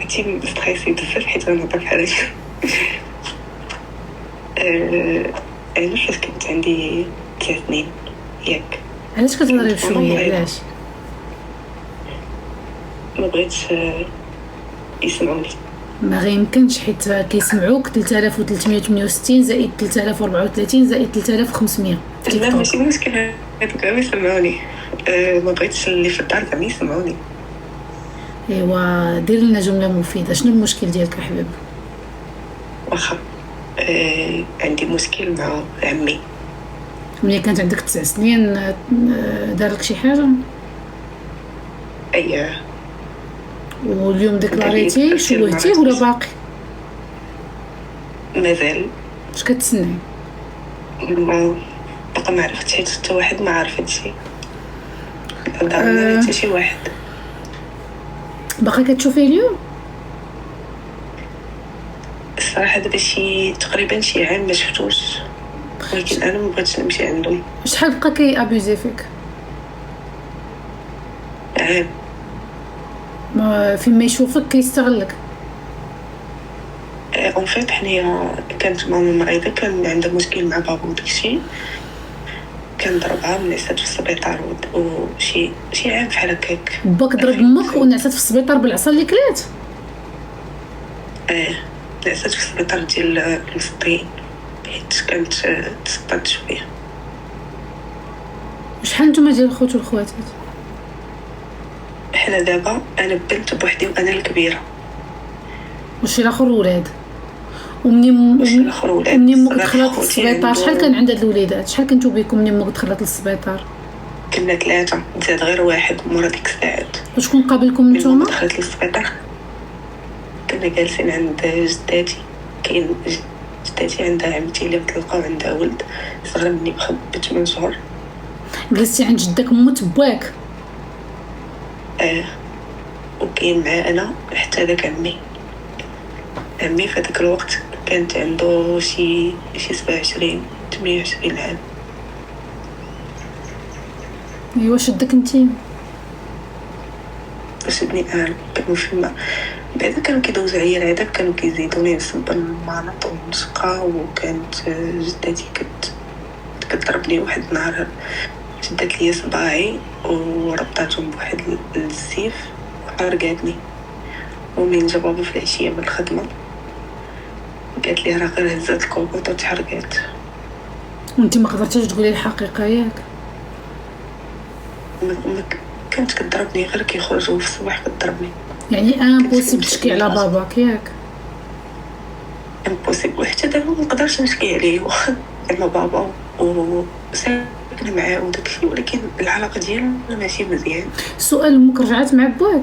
عرفتي ستريسي بزاف حيت انا نهضر بحال هكا. انا فاش كنت عندي 3 سنين ياك. علاش كتهضري بشويه؟ علاش ما بغيتش يسمعوني؟ ما غيمكنش حيت كيسمعوك 3368 زائد 3034 زائد 3500. لا ماشي مشكل هذوك يسمعوني. ما بغيتش اللي في الدار زعما يسمعوني. ايوا دير لنا جمله مفيده. شنو المشكل ديالك حبيب؟ واخا عندي مشكل مع عمي. ملي كانت عندك 9 سنين دار لك شي حاجه؟ اييه. واليوم ديكلاريتي شوهتيه ولا باقي مازال؟ اش كتسناي؟ باقا ما عرفتش حيت حتى واحد ما عارف هادشي. حتى شي واحد. باقي كتشوفيه اليوم؟ الصراحه دابا شي تقريبا شي عام ما شفتوش، ولكن انا ما بغيتش نمشي عندهم. شحال بقى كي ابوزي فيك؟ عام. ما فين ما يشوفك كيستغلك؟ اون فيت حنايا كانت ماما مريضه، كان عندها مشكل مع بابا وداكشي، كان ضربها ونعست في السبيطار وشي عام بحال هكاك. باك ضرب امك ونعست في السبيطار بالعصا اللي كلات؟ نعست في السبيطار ديال المسطين حيت كانت تسقطت شويه. شحال نتوما ديال الخوت والخواتات؟ حنا دابا انا بنت بوحدي وانا الكبيره. وشي الاخر ولاد؟ ومني امك دخلت للسبيطار شحال كان عند هاد الوليدات؟ شحال كنتو بكم مني امك دخلت للسبيطار؟ كنا 3 زاد غير واحد مورا ديك الساعات. وشكون قابلكم نتوما؟ دخلت للسبيطار كنا جالسين عند جداتي. كاين جداتي عندها عمتي اللي تلقاو عندها ولد صغر مني ب8 شهور. جلستي عند جدك موت باك؟ وكاين معاه انا حتى داك عمي في هذاك الوقت كانت عنده شي 27 28 عام. ايوا شدك انتي؟ شدني كانوا فيما بعدا كانوا كيدوزوا عليا العذاب، كانوا كيزيدوني نصب المناط ونشقى. وكانت جدتي كتضربني واحد النهار، شدت لي صباعي وربطاتهم بواحد السيف وحرقاتني. ومن جا بابا في العشيه من الخدمه قالت لي راه غير هزات الكوبوط وتحرقات. وانت ما قدرتيش تقولي الحقيقه ياك؟ كانت كتضربني غير كيخرجوا في الصباح كتضربني. يعني امبوسيبل تشكي على باباك ياك؟ امبوسيبل. وحتى دابا ما نقدرش نشكي عليه واخا انا بابا وساكن معاه وداكشي، ولكن العلاقه ديالنا ماشي مزيان. سؤال، امك رجعت مع باك؟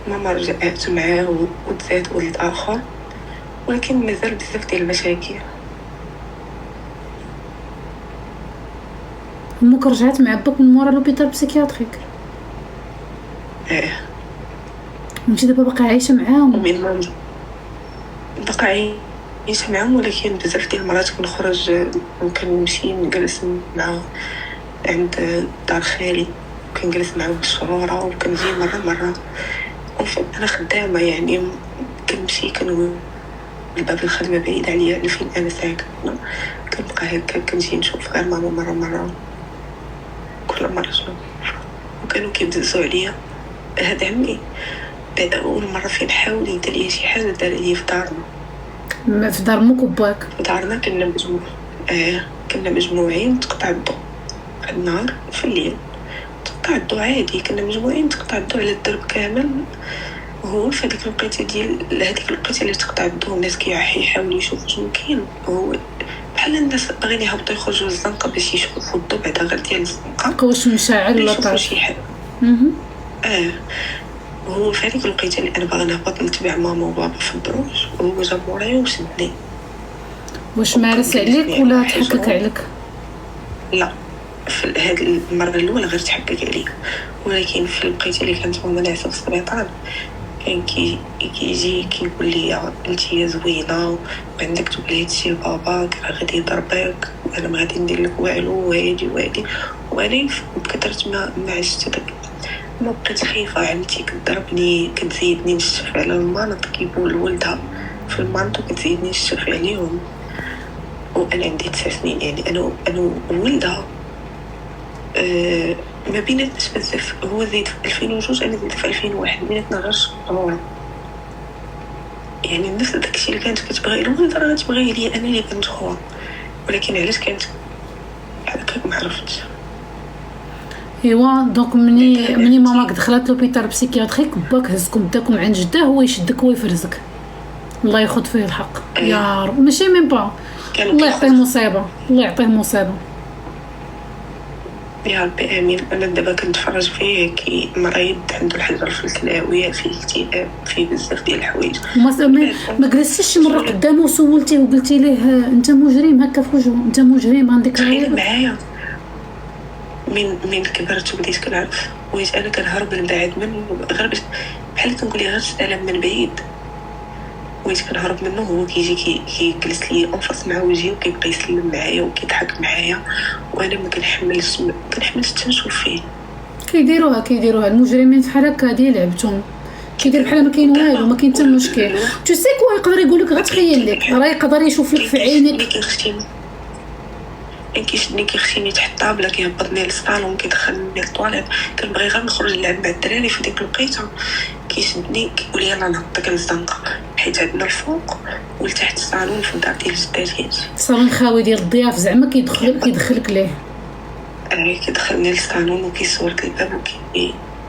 ماما رجعت معاه وتزاد ولد اخر، ولكن مازال بزاف ديال المشاكل. امك رجعت مع باك من مورا لوبيتال بسيكياتريك؟ وانت دابا باقا عايشه معاهم؟ ومن ماما باقا عايشه معاهم، ولكن بزاف ديال المرات كنخرج وكنمشي نجلس مع عند دار خالي وكنجلس معاه بالشهورة، وكنجي مرة انا خدامه يعني كنمشي كنقول الباب الخدمه بعيد عليا لفين انا ساكنه، كنبقى هكا كنجي نشوف غير ماما مره كل مره شنو. وكانوا كيبززوا عليا. هاد عمي بعد اول مره فين حاول يدير لي شي حاجه دار لي في دارنا. في دار امك وباك؟ في دارنا كنا مجموعين تقطع الضوء النهار في الليل، تقطع الضوء عادي، كنا مجموعين تقطع الضوء على الدرب كامل. وهو في هذيك الوقيته ديال هذيك الوقيته اللي تقطع الضوء الناس كيحاولوا يشوفوا شنو كاين، هو بحال الناس باغيين يهبطوا يخرجوا للزنقه باش يشوفوا الضوء بعدا غير ديال الزنقه واش مشاعل ولا طاش شي حاجه. وهو في هذيك الوقيته اللي انا باغا نهبط نتبع ماما وبابا في الدروج، وهو جا مورايا وشدني. واش مارس عليك ولا تحكك عليك؟ لا، في هذه المره الاولى غير تحكك عليا، ولكن في الوقيته اللي كانت ماما ناعسه في السبيطار كان كيجي كيقول لي انت يا زوينه وعندك تقولي هادشي لباباك راه غادي يضربك وانا ما غادي ندير لك والو وهادي وانا بكثرت ما عشت ما بقيت خايفه، عمتي كضربني كتزيدني نشف على المرض كيقول ولدها في المرض وكتزيدني نشف عليهم، وانا عندي 9 سنين. يعني انا ولدها ما بيناتناش بزاف، هو زيد في 2002 انا زيد في 2001، بيناتنا غير شهور. يعني نفس داكشي اللي كانت كتبغي الولد راه غتبغيه ليا انا اللي كنت خوها، ولكن علاش كانت هكاك ما عرفتش. ايوا دونك مني ماماك دخلت لوبيتال بسيكياتريك باك هزكم داكم عند جده، هو يشدك ويفرزك، الله ياخذ فيه الحق يا رب. ماشي ميم با، الله يعطيه مصيبه، الله يعطيه مصيبه يا ربي امين. انا دابا كنتفرج فيه كي مريض عنده الحجر في الكلاويه، فيه اكتئاب، فيه بزاف ديال الحوايج. ما جلستيش شي مره قدامه وسولتيه وقلتي ليه انت مجرم هكا في وجهه، انت مجرم عندك تخيل معايا من كبرت وبديت كنعرف واش انا كنهرب من بعد منه، غير بحال كنقول غير سلام من بعيد، واش كنهرب منه هو كيجي كيجلس لي انفاس مع وجهي وكيبقى يسلم معايا وكيضحك معايا، وانا ما كنحملش تنشوف فيه. كيديروها المجرمين بحال هكا ديال لعبتهم، كيدير بحال ما كاين والو، ما كاين حتى مشكل. تو سي كوا يقدر يقول لك غتخيل لك، راه يقدر يشوف لك في عينك. كيشدني كيخشيني تحت الطابله، كيهبطني للصالون، كيدخلني للطواليت، كنبغي غير نخرج نلعب مع الدراري في ديك الوقيته، كيشدني كيقول لي يلاه نهضك للزنقه، حيت عندنا الفوق ولتحت الصالون في الدار ديال جداتي، الصالون خاوي ديال الضياف زعما كيدخلك ليه. كيدخلني للصالون وكيصورك الباب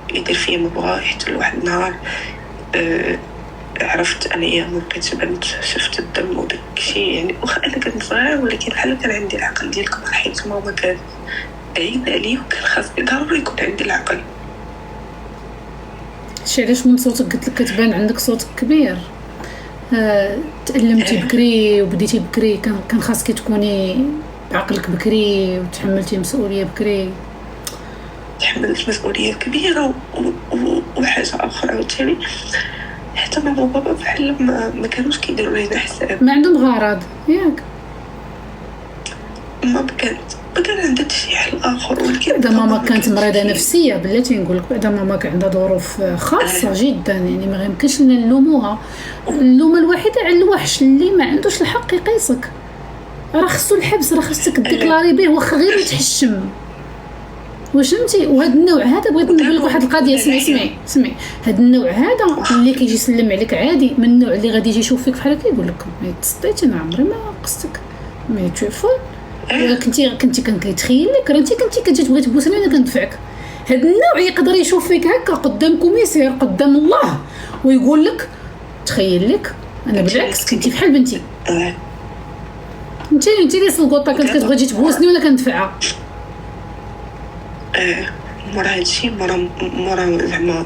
وكيدير فيا ما بغا، حتى لواحد النهار عرفت انايا ما بقيتش بنت، شفت الدم وداك الشيء. يعني واخا انا كنت صغيره ولكن بحال كان عندي العقل ديال الكبر، حيت ماما كانت عيب عليا وكان خاصني ضروري يكون عندي العقل. شي علاش من صوتك قلت لك كتبان عندك صوت كبير. تعلمتي بكري وبديتي بكري، كان خاصك تكوني بعقلك بكري وتحملتي مسؤوليه بكري. تحملت مسؤوليه كبيره وحاجه اخرى عاوتاني، حتى ماما وبابا بحال ما كانوش كيديروا لينا حساب، ما عندهم غرض ياك. ما كان عندها شي حل اخر. ولكن بعدا ماما كانت مريضه نفسيه، بلاتي نقول لك، بعدا ماما كان عندها ظروف خاصه جدا، يعني ما يمكنش لنا نلوموها. اللومه الوحيده على الوحش اللي ما عندوش الحق يقيسك، راه خصو الحبس، راه خصك ديكلاري به واخا غير يتحشم. واش فهمتي؟ وهذا النوع هذا بغيت نقول لك واحد القضيه، سمعي هذا النوع هذا اللي كيجي يسلم عليك عادي، من النوع اللي غادي يجي يشوف فيك بحال هكا يقول لك ما تصديتي، انا عمري ما قصتك، مي توفون كنتي كيتخيل لك، راه انت كنتي كتجي تبوسني وانا كندفعك. هذا النوع يقدر يشوف فيك هكا قدام كوميسير قدام الله ويقول لك تخيل لك انا بالعكس كنتي بحال بنتي، انت اللي سلقوطه كنت كتبغي تجي تبوسني وانا كندفعها. مورا هادشي مورا زعما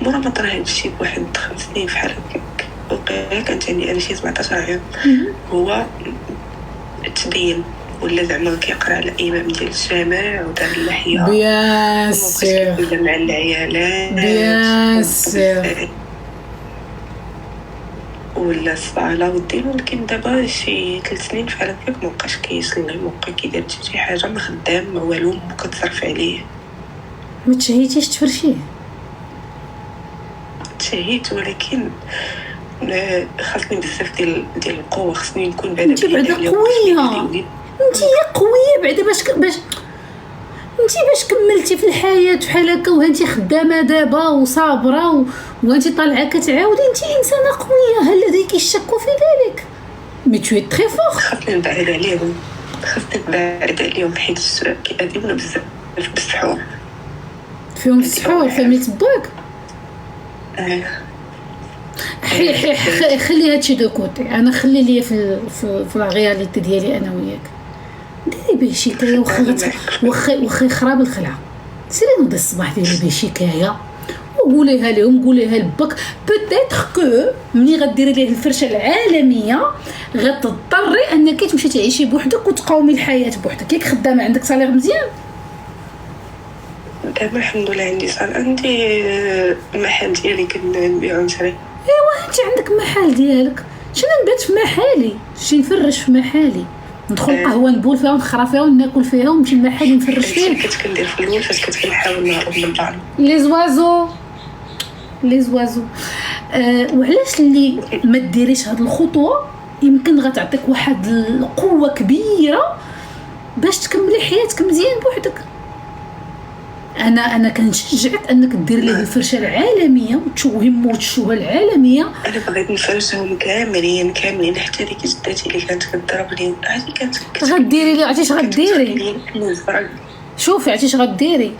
مورا ما طرا هادشي بواحد 5 سنين بحال هكاك، وقيلا كانت عندي انا شي 17 عام. هو تدين ولا زعما كيقرا على امام ديال الجامع ودار اللحيه بيان سير مع العيالات بيان سير ولا الصلاه والدين. ولكن دابا شي 3 سنين بحال هكاك مابقاش كيصلي، مابقى كيدير شي حاجه، ما خدام ما والو، ما كتصرف عليه. ما تشهيتيش تفرشيه؟ تشهيت ولكن خاصني بزاف ديال القوه، خاصني نكون بعدا انت بعدا قويه، انت قويه بعدا باش كملتي في الحياه بحال هكا، وانت خدامه دابا وصابره وانت طالعه كتعاودي، انت انسانه قويه، هل لديك الشك في ذلك؟ مي تو اي تري فور. خاصني نبعد عليهم حيت كيأذيونا بزاف بالسحور، فيهم السحور فهمي تباك. خلي هادشي دو كوتي، انا خلي ليا في لا رياليتي ديالي انا وياك. ديري به شكايه واخا خراب الخلعه، سيري نوضي الصباح ديري به شكايه وقوليها لهم، قوليها لباك. بوتيتر كو ملي غديري ليه الفرشه العالميه غتضطري انك تمشي تعيشي بوحدك وتقاومي الحياه بوحدك. ياك خدامه عندك صالير مزيان؟ دابا الحمد لله عندي عندي المحل ديالي كنبيعو نشري. ايوا انت عندك محل ديالك، شنو نبات في محالي، شي نفرش في محالي، ندخل قهوه نبول فيها ونخرا فيها وناكل فيها ونمشي لمحل نفرش فيه. كنت كندير في الاول فاش كنت كنحاول نهرب من الدار. لي زوازو وعلاش اللي ما ديريش هاد الخطوه يمكن غتعطيك واحد القوه كبيره باش تكملي حياتك مزيان بوحدك. انا كنشجعك انك دير ليه الفرشه العالميه وتشوهم وتشوه العالميه. انا بغيت نفرشهم كاملين حتى ديك جداتي اللي كانت كضربني عادي كانت غديري لي عرفتي اش غديري. شوفي عرفتي اش غديري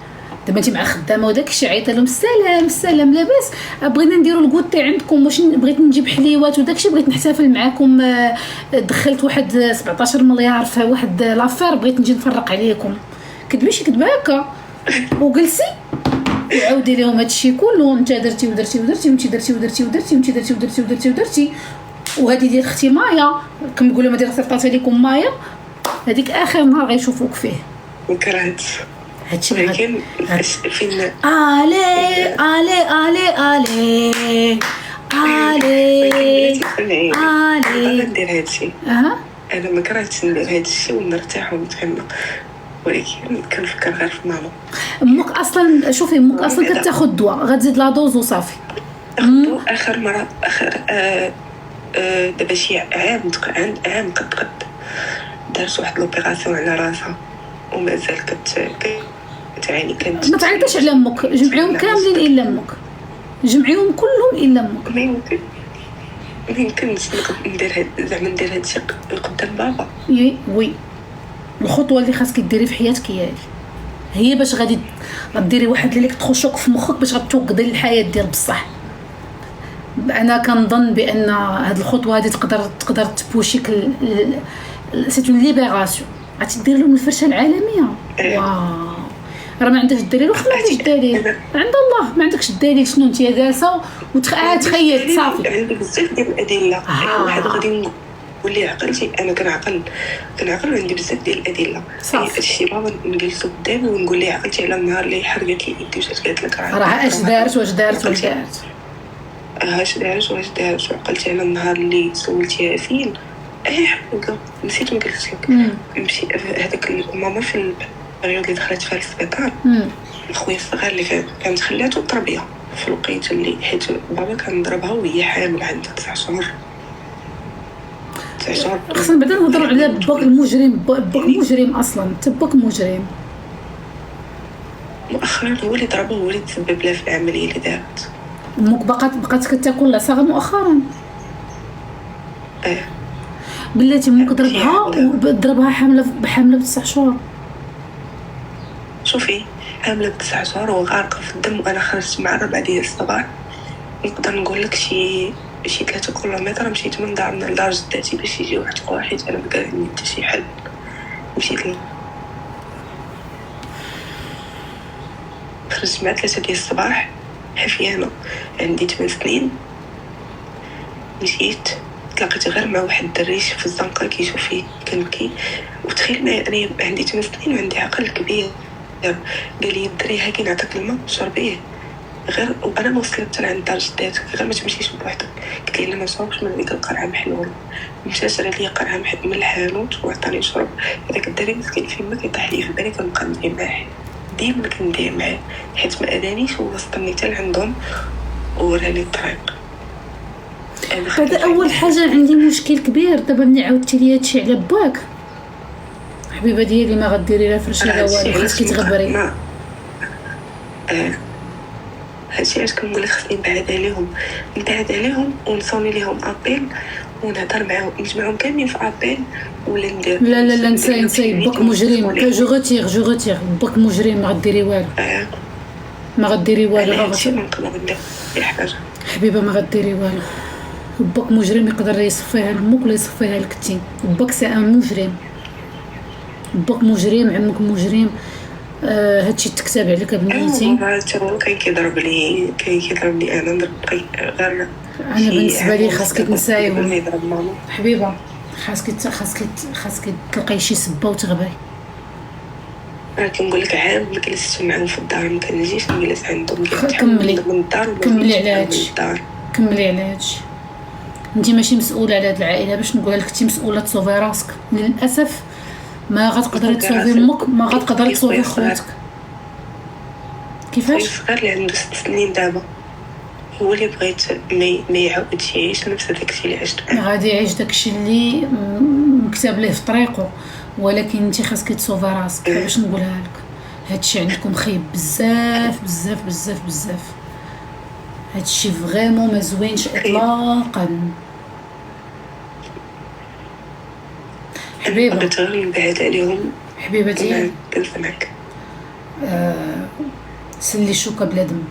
دابا انت مع خدامه وداك الشيء عيط لهم السلام لاباس بغينا نديروا الكوتي عندكم واش بغيت نجيب حليوات وداك الشيء بغيت نحتفل معكم دخلت واحد 17 مليار في واحد لافير بغيت نجي نفرق عليكم. كتبي شي كتبه هكا وجلسي وعاودي لهم هادشي كله انت درتي ودرتي وانت درتي ودرتي وانت درتي ودرتي وهذه ديال اختي مايا كنقول لهم هذه صيفطات لكم مايا هذيك اخر نهار غيشوفوك فيه. وكرهت هادشي ولكن فين علي ندير هادشي. انا ما كرهتش ندير هادشي ونرتاح ونتهنى ولكن كنفكر غير في ماما. امك اصلا شوفي امك اصلا كتاخذ دواء غتزيد لا دوز وصافي. اخر مره دابا شي عام قد دارت واحد لوبيراسيون على راسها ومازال كتعاني. كانت ما تعيطيش على امك جمعيهم كاملين الا امك جمعيهم كلهم الا امك. ما يمكنش ندير زعما ندير هادشي قدام بابا. وي الخطوه اللي خاصك ديري في حياتك هي باش غادي غديري واحد اللي تخشوك في مخك باش غتوقدي الحياه ديال بصح. انا كنظن بان هاد الخطوه هذه تقدر تبوشيك سيت اون ليبراسيون. غتدير لهم الفرشه العالميه. واو راه ما عندكش الدليل وخا ما عندكش الدليل عند الله ما عندكش الدليل شنو انت جالسه تخيل صافي. عندي بزاف ديال الادله. واحد غادي نقول ليه عقلتي انا كنعقل وعندي بزاف ديال الادله. هادشي بابا نجلسو قدامي ونقول ليه عقلتي على النهار اللي حرقت لي يدي وجات قالت لك راه اش دارت واش دارت وعقلتي على النهار اللي سولتيها فين حقا نسيت ما قلت لك. نمشي هذاك ماما في البريود اللي دخلت فيها للسبيطار خويا الصغير اللي كانت خلاتو التربيه في الوقيته اللي حيت بابا كان ضربها وهي حامل عندها 9 شهور. خصنا بعدا نهضروا على باك المجرم. باك مجرم اصلا تباك مجرم مؤخرا هو اللي ضربه هو اللي تسبب لها في العمليه اللي دارت. امك بقات كتاكل العصا مؤخرا. بلاتي امك ضربها حامله ب9 شهور. شوفي حامله ب9 شهور وغارقه في الدم وانا خرجت مع 4 ديال الصباح. نقدر نقول لك شي 3 كيلومتر مشيت من دارنا لدار جداتي باش يجي واحد خويا حيت انا ما كان عندي حتى شي حل. مشيت له خرجت مع 3 ديال الصباح حفيانه عندي 8 سنين. مشيت تلاقيت غير مع واحد الدريش في الزنقه كيشوف فيه كنبكي وتخيل انا عندي 8 سنين وعندي عقل كبير. قال لي الدري هاكي نعطيك الماء شربيه غير وانا ما وصلت لعند دار جداتك غير ما تمشيش بوحدك. قلت لي لا ما نشربش من ديك القرعه محلول. مشى شرى لي قرعه من الحانوت وعطاني نشرب. هذاك الدري مسكين فين ما كيطيح لي في بالي كنبقى ندير معاه ديما كندير معاه حيت ما ادانيش ووصلني حتى لعندهم وراني الطريق. هذا اول حاجه. عندي مشكل كبير دابا ملي عاودتي لي هادشي على باك حبيبه ديالي ما غديري لا فرشه لا والو خاصك تغبري. هادشي علاش كنقول لك خصني نبعد عليهم ونصوني ليهم ابيل ونهضر معاهم نجمعهم كاملين في ابيل ولا ندير لا نساي باك مجرم. جو غوتير باك مجرم ما غديري والو. ما غديري والو حبيبه ما غديري والو. باك مجرم يقدر يصفيها لامك ولا يصفيها لك انت. باك سي ان مجرم. باك مجرم عمك مجرم. هادشي تكتب عليك بنيتي. هو كاين كيضرب لي انا نضرب غير انا بالنسبه لي خاصك تنسايهم حبيبه. خاصك تلقاي شي سبه وتغبري. انا كنقول لك عام ما جلست معاهم في الدار ما كنجيش نجلس عندهم. كملي على هادشي. انت ماشي مسؤوله على هاد العائله، باش نقولها لك انت مسؤوله تصوفي راسك. للاسف ما غتقدري تصوفي امك، ما غتقدري تصوفي خواتك. خويا كيفاش؟ الصغير اللي عنده 6 سنين دابا هو اللي بغيت ما يعاودش يعيش نفس داكشي اللي عشت معاه. غادي يعيش داكشي اللي مكتاب ليه في طريقه، ولكن انت خاصك تصوفي راسك. باش نقولها لك هادشي عندكم خايب بزاف بزاف بزاف بزاف. هادشي فريمون ما زوينش اطلاقا. حبيبه بغيت غير نبعد عليهم. حبيبتي كنسمعك. سلي الشوكه بلا دم.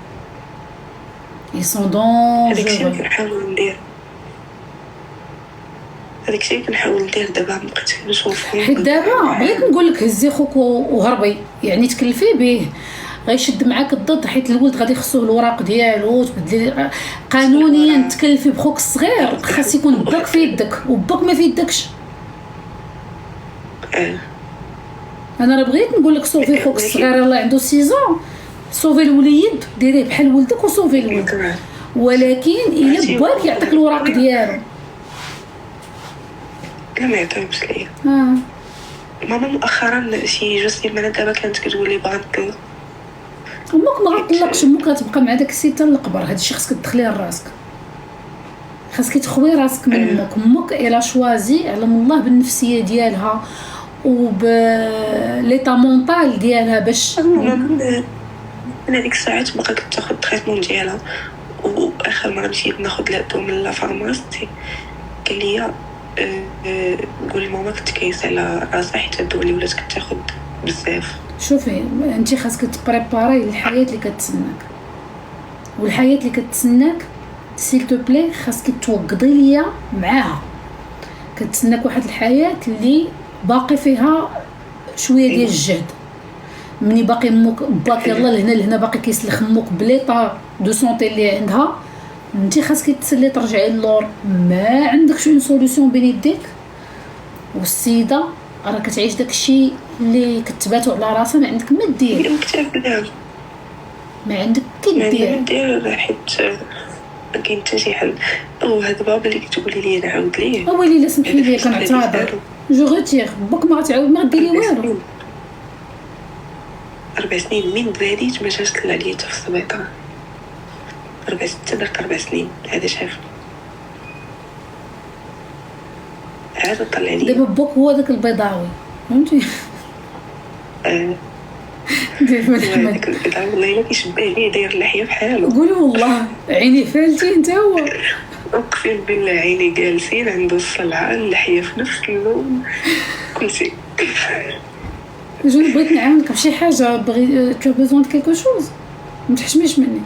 ils sont هذاكشي اللي dangereux. كنحاول ندير، هذاكشي اللي كنحاول ندير دابا. مبقيتش كنشوفهم حيت دابا بغيت نقول لك هزي خوك وهربي، يعني تكلفي به غيشد معاك الضد، حيت الولد غادي يخصوه الوراق ديالو تبدلي قانونيا. تكلفي بخوك الصغير خاص يكون باك في يدك، وباك ما في يدكش. انا راه بغيت نقول لك صوفي خوك الصغير الله عنده 6 صوفي الوليد ديريه بحال ولدك وصوفي الولد، ولكن الا باك يعطيك الوراق ديالو. لا ما يعطيهمش ليا. ماما مؤخرا شي 2 سيمانات دابا كانت كتقول لي باغا نطلق. امك ما غتطلقش، امك غتبقى مع داك السيد حتى للقبر. هادشي خاصك تدخليه لراسك، خاصك تخوي راسك من امك. امك الا شوازي علم الله بالنفسيه ديالها وب ليطا مونطال ديالها باش من هذيك الساعات باقا كتاخد التريتمون ديالها. واخر مره مشيت ناخد الدواء من لا فارماسي قال لي قولي ماما كنت كيس على راسها حيت الدواء اللي ولات كتاخد بزاف. شوفي انت خاصك تبريباري للحياه اللي كتسناك، والحياه اللي كتسناك سيل تو بلي خاصك توقضي ليا معاها. كتسناك واحد الحياه اللي باقي فيها شويه ديال الجهد. مني باقي امك باك يلا لهنا لهنا باقي كيسلخ امك بليطا دو سونتي اللي عندها، انت خاصك تسلي ترجعي للور. ما عندكش اون سوليوشن بين يديك، والسيده راه كتعيش داكشي اللي كتباتو على راسها. ما عندك ما دير، ما عندك كي دير حيت ما كاين حتى شي حل. هذا بابا اللي كتقولي لي نعاود ليه. ويلي لا سمحي لي كنعتذر جو غوتير باك ما غتعاود ما ديري والو. 4 سنين من بلاديت ما جاش طلع ليا حتى في السبيطار. 4 سنين هذا شاف عاد طلع لي. دابا باك هو داك البيضاوي فهمتي. دير من هذاك البيضاوي والله الا كيشبه ليه داير اللحيه بحالو. قولي والله عيني فالتي انت هو. اقسم بالله عيني جالسين عنده الصلعه اللحيه في نفس اللون كلشي. جوني بغيت نعاونك بشي حاجه، بغي تو بيزون دو كيلكو شوز، ما تحشميش مني.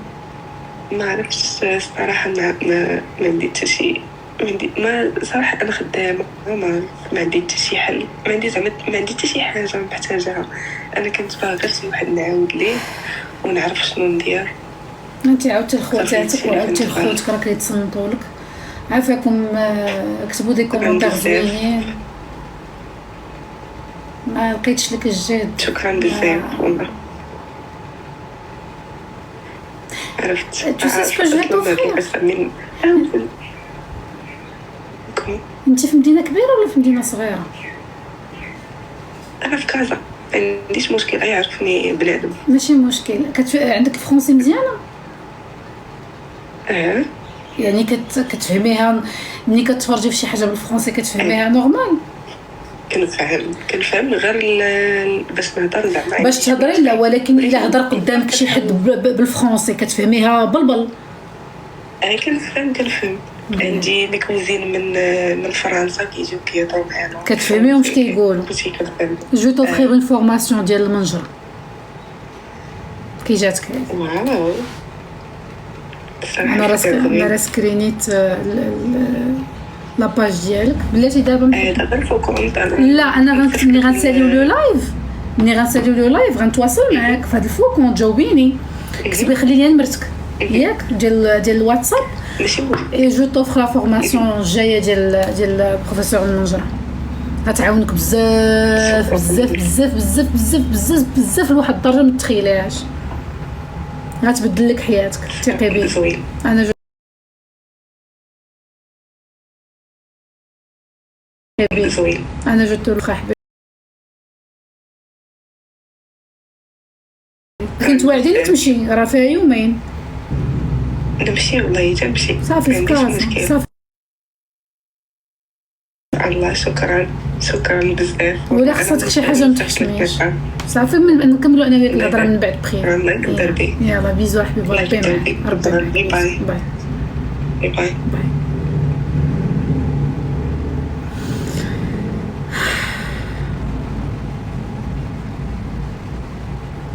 ما عرفتش الصراحه. ما عندي حتى شي. ما صراحه انا خدامه ما عندي حتى شي حل. ما عندي زعما ما عندي حتى شي حاجه محتاجاها. انا كنت باغا غير شي واحد نعاود ليه ونعرف شنو ندير. انت عاودتي لخواتاتك وعاودتي لخوتك راه كيتصنتوا لك. عافاكم كتبوا دي كومونتير زوينين. ما لقيتش لك الجهد. شكرا بزاف والله. عرفت Tu sais ce que je vais t'offrir. انت في مدينه كبيره ولا في مدينه صغيره؟ انا في كازا ما عنديش مشكل يعرفني بنادم. ماشي مشكل. عندك الفرنسي مزيانه؟ يعني كتفهميها ملي كتفرجي في شي حاجه بالفرنسي كتفهميها نورمال؟ كنفهم غير باش نهضر زعما باش تهضري لا، ولكن الا هضر قدامك شي حد بالفرنسي كتفهميها بلبل. كنفهم. عندي ديك وزين من فرنسا كيجيو كيهضروا معانا كتفهميهم واش كيقولوا. جو توفري اون فورماسيون ديال المنجر كي جاتك. واو انا راه سكرينيت لاباج ديالك بلاتي دابا. دابا الفوكونت لا انا ملي غنساليو لو لايف غنتواصل معاك في هذا الفوكونت. جاوبيني كتبي خلي لي نمرتك ياك ديال الواتساب. ماشي اي جو توفر لا فورماسيون الجايه ديال بروفيسور المنجره. غتعاونك بزاف بزاف بزاف بزاف بزاف بزاف بزاف لواحد الدرجه ما تتخيليهاش. غتبدل لك حياتك ثقي بي. انا زوين. انا جدت واخا حبيبي كنت واعدين تمشي راه فيها يومين نمشي والله تمشي صافي في كاسة صافي. الله شكرا بزاف. ولا خصك شي حاجه ما تحشميش صافي نكملوا انا وياك الهضره من بعد بخير. الله يقدر بيك. يلا بيزو حبيبي ربي معاك. باي باي. باي.